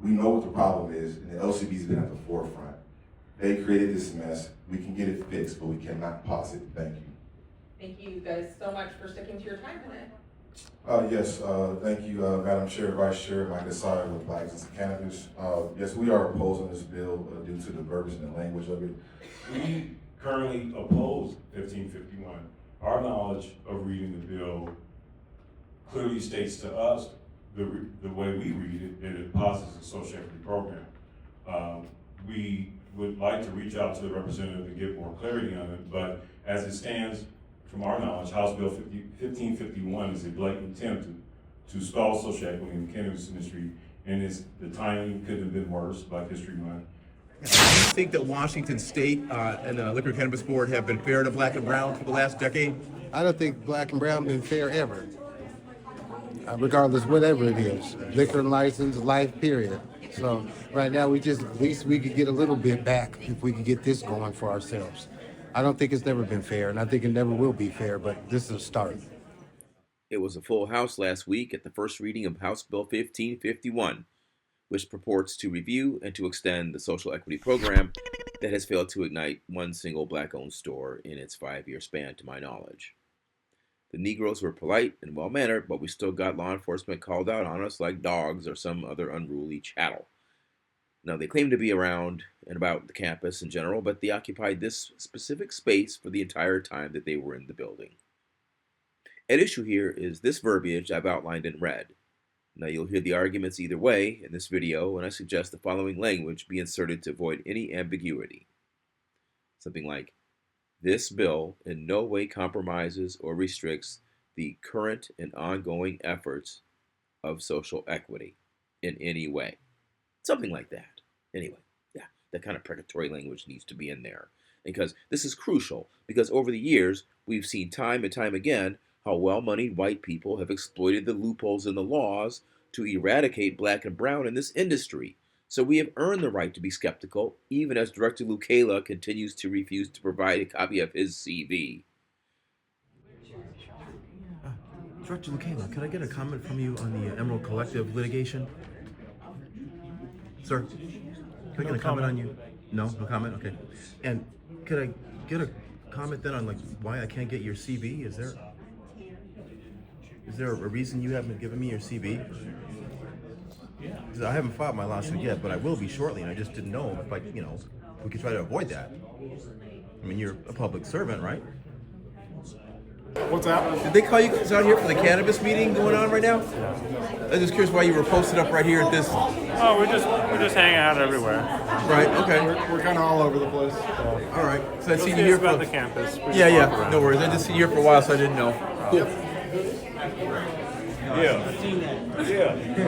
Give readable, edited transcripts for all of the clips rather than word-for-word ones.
We know what the problem is, and the LCB's been at the forefront. They created this mess. We can get it fixed, but we cannot pause it. Thank you. Thank you guys so much for sticking to your time tonight. Yes, thank you, Madam Chair, Vice Chair, Mike Desire with Black and Cannabis. Yes, we are opposing this bill due to the verbiage and the language of it. We currently oppose 1551. Our knowledge of reading the bill clearly states to us the way we read it, that it passes the social equity program. We would like to reach out to the representative to get more clarity on it, but as it stands, from our knowledge, House Bill 1551 is a blatant attempt to stall social equity in the cannabis industry, and the timing couldn't have been worse, Black History Month. Do you think that Washington State and the Liquor Cannabis Board have been fair to Black and Brown for the last decade? I don't think Black and Brown been fair ever. Regardless, whatever it is, liquor license, life, period. So right now, at least we could get a little bit back if we could get this going for ourselves. I don't think it's never been fair, and I think it never will be fair, but this is a start. It was a full house last week at the first reading of House Bill 1551, which purports to review and to extend the social equity program that has failed to ignite one single Black-owned store in its 5-year span, to my knowledge. The Negroes were polite and well-mannered, but we still got law enforcement called out on us like dogs or some other unruly chattel. Now, they claim to be around and about the campus in general, but they occupied this specific space for the entire time that they were in the building. At issue here is this verbiage I've outlined in red. Now, you'll hear the arguments either way in this video, and I suggest the following language be inserted to avoid any ambiguity. Something like, this bill in no way compromises or restricts the current and ongoing efforts of social equity in any way. Something like that. Anyway, yeah, that kind of precatory language needs to be in there. Because this is crucial, because over the years, we've seen time and time again how well-moneyed white people have exploited the loopholes in the laws to eradicate Black and Brown in this industry. So we have earned the right to be skeptical, even as Director Lukela continues to refuse to provide a copy of his CV. Director Lukela, could I get a comment from you on the Emerald Collective litigation? Sir, can I get a comment on you? No comment? Okay. And could I get a comment then on like why I can't get your CV? Is there a reason you haven't given me your CV? Because I haven't filed my lawsuit yet, but I will be shortly, and I just didn't know if we could try to avoid that. I mean, you're a public servant, right? What's that? Did they call you out here for the cannabis meeting going on right now? I'm just curious why you were posted up right here at this. Oh, we're just hanging out everywhere. Right. Okay. We're kind of all over the place. So. All right. So I've You'll seen see you here us about for the campus. Yeah. No worries. I just seen you here for a while, so I didn't know. Cool. Yeah.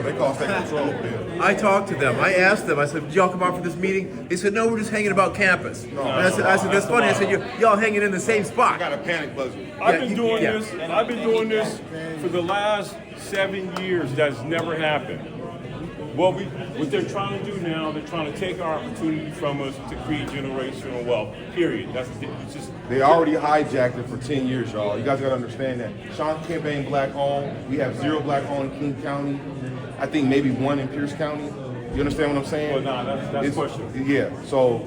They call state control bill. I talked to them. I asked them. I said, "Did y'all come out for this meeting?" They said, "No, we're just hanging about campus." And I said, "That's funny." I said, "Y'all hanging in the same spot." I got a panic buzzer. I've been doing this for the last 7 years. That's never happened. What they're trying to do now, they're trying to take our opportunity from us to create generational wealth. Period. It's just. They already hijacked it for 10 years, y'all. You guys gotta understand that. Sean Campaign Black owned. We have 0 Black owned in King County. I think maybe 1 in Pierce County. You understand what I'm saying? Well, nah, that's questionable. Yeah, so.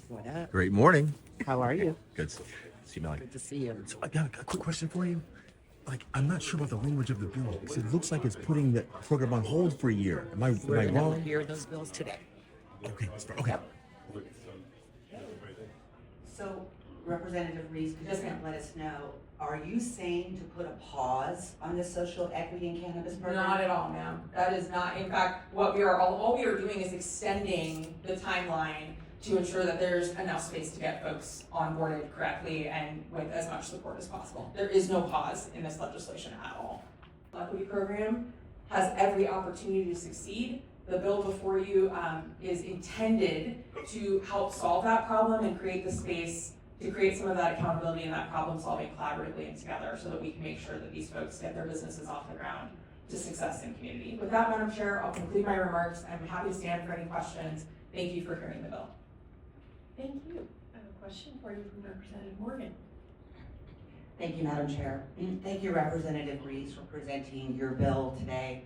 What up? Great morning. How are you? Good. See you, Melanie. Good to see you. So I got a quick question for you. Like, I'm not sure about the language of the bill because it looks like it's putting the program on hold for a year. Am I We're wrong? hear those bills today. Okay. Okay. So, Representative Reese, could you let us know, are you saying to put a pause on the social equity and cannabis program? Not at all, ma'am. That is not, in fact, what we are, all we are doing is extending the timeline to ensure that there's enough space to get folks onboarded correctly and with as much support as possible. There is no pause in this legislation at all. The equity program has every opportunity to succeed. The bill before you is intended to help solve that problem and create the space to create some of that accountability and that problem solving collaboratively and together so that we can make sure that these folks get their businesses off the ground to success in community. With that, Madam Chair, I'll conclude my remarks. I'm happy to stand for any questions. Thank you for hearing the bill. Thank you. I have a question for you from Representative Morgan. Thank you, Madam Chair. Thank you, Representative Reese, for presenting your bill today.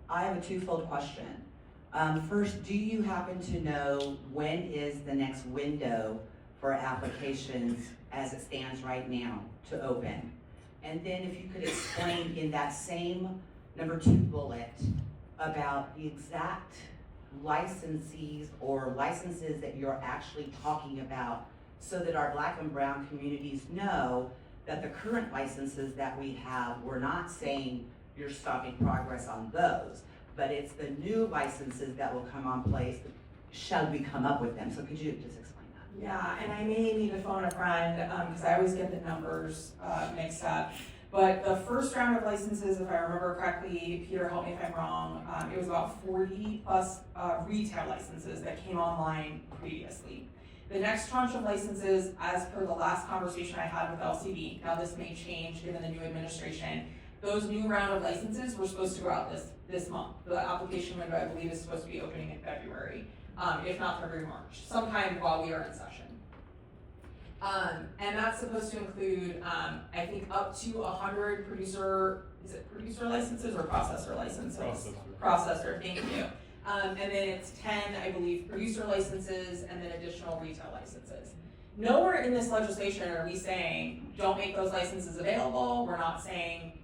I have a twofold question. First, do you happen to know when is the next window for applications as it stands right now to open? And then if you could explain in that same number 2 bullet about the exact licensees or licenses that you're actually talking about, so that our Black and brown communities know that the current licenses that we have, we're not saying you're stopping progress on those, but it's the new licenses that will come on place, shall we come up with them? So could you just explain that? Yeah, and I may need to phone a friend, because I always get the numbers mixed up. But the first round of licenses, if I remember correctly, Peter, help me if I'm wrong, it was about 40 plus retail licenses that came online previously. The next tranche of licenses, as per the last conversation I had with LCD, now this may change given the new administration, those new round of licenses were supposed to go out this month. The application window, I believe, is supposed to be opening in February, if not February, March, sometime while we are in session. And that's supposed to include, I think, up to 100 producer licenses or processor licenses? Processor, thank you. And then it's 10, I believe, producer licenses and then additional retail licenses. Nowhere in this legislation are we saying, don't make those licenses available. We're not saying,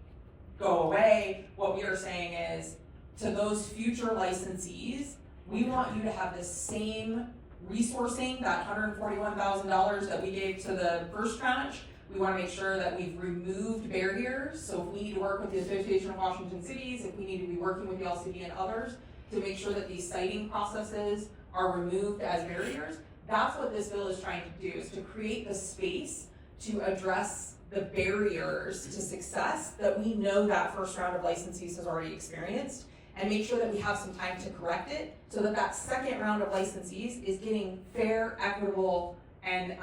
go away. What we are saying is, to those future licensees, we want you to have the same resourcing, that $141,000 that we gave to the first tranche. We want to make sure that we've removed barriers. So if we need to work with the Association of Washington Cities, if we need to be working with the LCD and others to make sure that these citing processes are removed as barriers, that's what this bill is trying to do, is to create the space to address the barriers to success that we know that first round of licensees has already experienced, and make sure that we have some time to correct it so that that second round of licensees is getting fair, equitable, and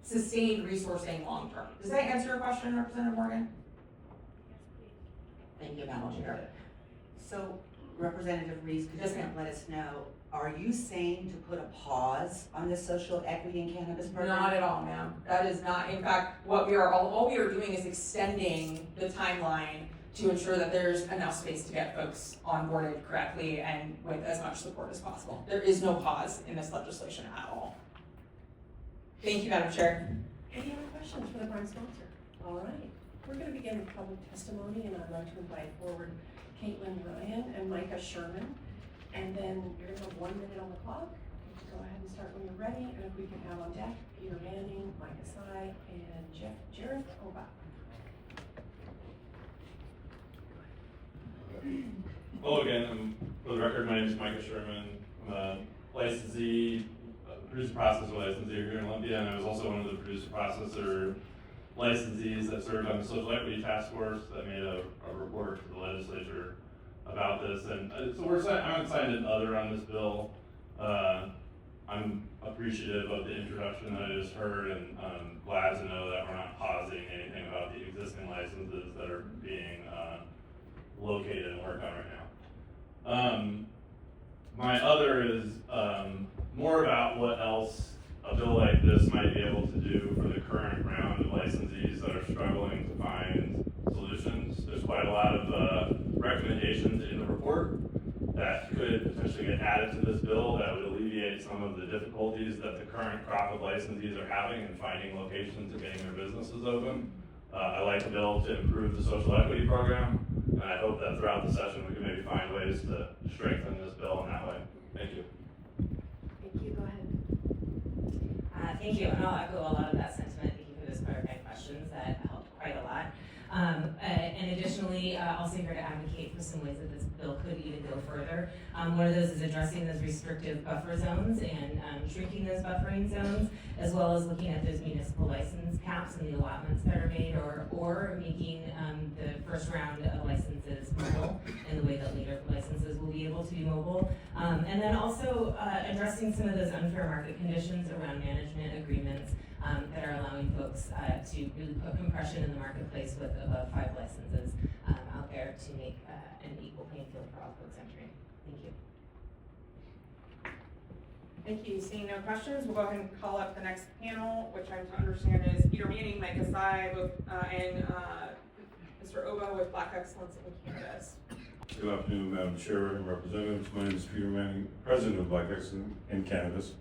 sustained resourcing long term. Does that answer your question, Representative Morgan? Thank you, Madam Chair. So, Representative Reese, could you let us know, are you saying to put a pause on the social equity and cannabis program? Not at all, ma'am. That is not, in fact, what we are, all we are doing is extending the timeline to ensure that there's enough space to get folks onboarded correctly and with as much support as possible. There is no pause in this legislation at all. Thank you, Madam Chair. Any other questions for the prime sponsor? All right, we're going to begin with public testimony, and I'd like to invite forward Caitlin Ryan and Micah Sherman. And then you're going to have 1 minute on the clock. Go ahead and start when you're ready. And if we can have on deck Peter Manning, Micah Sy, and Jared Obach. Hello again. For the record, my name is Micah Sherman. I'm a licensee, producer processor licensee here in Olympia, and I was also one of the producer processor licensees that served on the Social Equity Task Force that made a report to the legislature about this. And so I'm excited other on this bill. I'm appreciative of the introduction that I just heard, and I'm glad to know that we're not pausing anything about the existing licenses that are being located and worked on right now. My other is more about what else a bill like this might be able to do for the current round of licensees that are struggling to find solutions. There's quite a lot of recommendations in the report that could potentially get added to this bill that would alleviate some of the difficulties that the current crop of licensees are having in finding locations and getting their businesses open. I like the bill to improve the social equity program, and I hope that throughout the session we can maybe find ways to strengthen this bill in that way. Thank you. Thank you. Go ahead. Thank you, and I'll echo a lot of that sentiment. Thank you for those clarifying questions. That helped quite a lot. And additionally, also here to advocate for some ways that this bill could even go further. One of those is addressing those restrictive buffer zones and shrinking those buffering zones, as well as looking at those municipal license caps and the allotments that are made, or making the first round of licenses mobile in the way that later licenses will be able to be mobile. And then also addressing some of those unfair market conditions around management agreements that are allowing folks to really put compression in the marketplace with above 5 licenses out there to make an equal playing field for all folks entering. Thank you. Thank you. Seeing no questions, we'll go ahead and call up the next panel, which I'm to understand is Peter Manning, Mike Asai, and Mr. Oba with Black Excellence in Cannabis. Good afternoon, Madam Chair and Representatives. My name is Peter Manning, President of Black Excellence in Cannabis,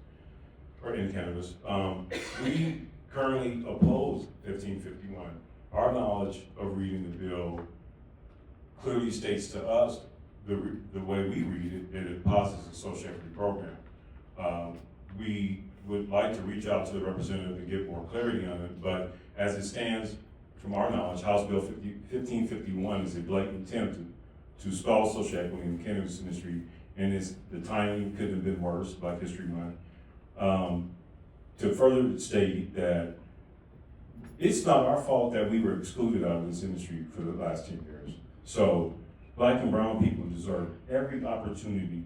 We currently oppose 1551. Our knowledge of reading the bill clearly states to us the way we read it, it passes the social equity program. We would like to reach out to the representative to get more clarity on it, but as it stands, from our knowledge, House Bill 1551 is a blatant attempt to stall social equity in the cannabis industry, and the timing couldn't have been worse, Black History Month. To further state that it's not our fault that we were excluded out of this industry for the last 10 years. So Black and brown people deserve every opportunity,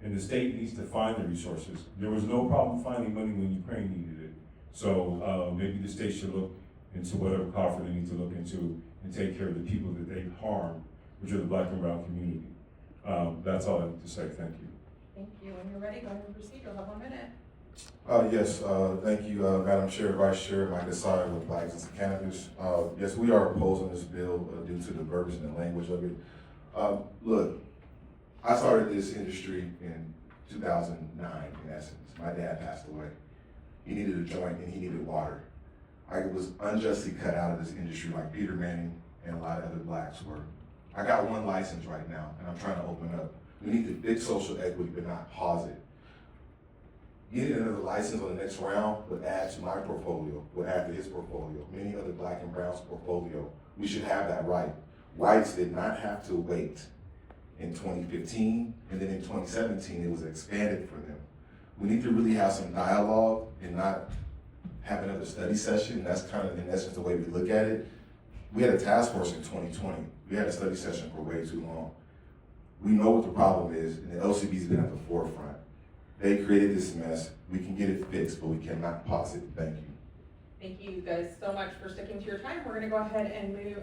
and the state needs to find the resources. There was no problem finding money when Ukraine needed it. So maybe the state should look into whatever coffer they need to look into and take care of the people that they've harmed, which are the Black and brown community. That's all I have to say. Thank you. Thank you. When you're ready, go ahead and proceed. You'll have 1 minute. Yes, thank you, Madam Chair, Vice Chair, Mike Asai with Black Excellence in Cannabis. Yes, we are opposing this bill due to the verbiage and the language of it. Look, I started this industry in 2009, in essence. My dad passed away. He needed a joint and he needed water. I was unjustly cut out of this industry like Peter Manning and a lot of other blacks were. I got one license right now and I'm trying to open up. We need to fix social equity but not pause it. Getting another license on the next round would add to my portfolio, would add to his portfolio, many other Black and brown's portfolio. We should have that right. Whites did not have to wait in 2015, and then in 2017, it was expanded for them. We need to really have some dialogue and not have another study session. That's kind of, in essence, the way we look at it. We had a task force in 2020. We had a study session for way too long. We know what the problem is, and the LCB's been at the forefront. They created this mess. We can get it fixed, but we cannot pause it. Thank you. Thank you guys so much for sticking to your time. We're going to go ahead and move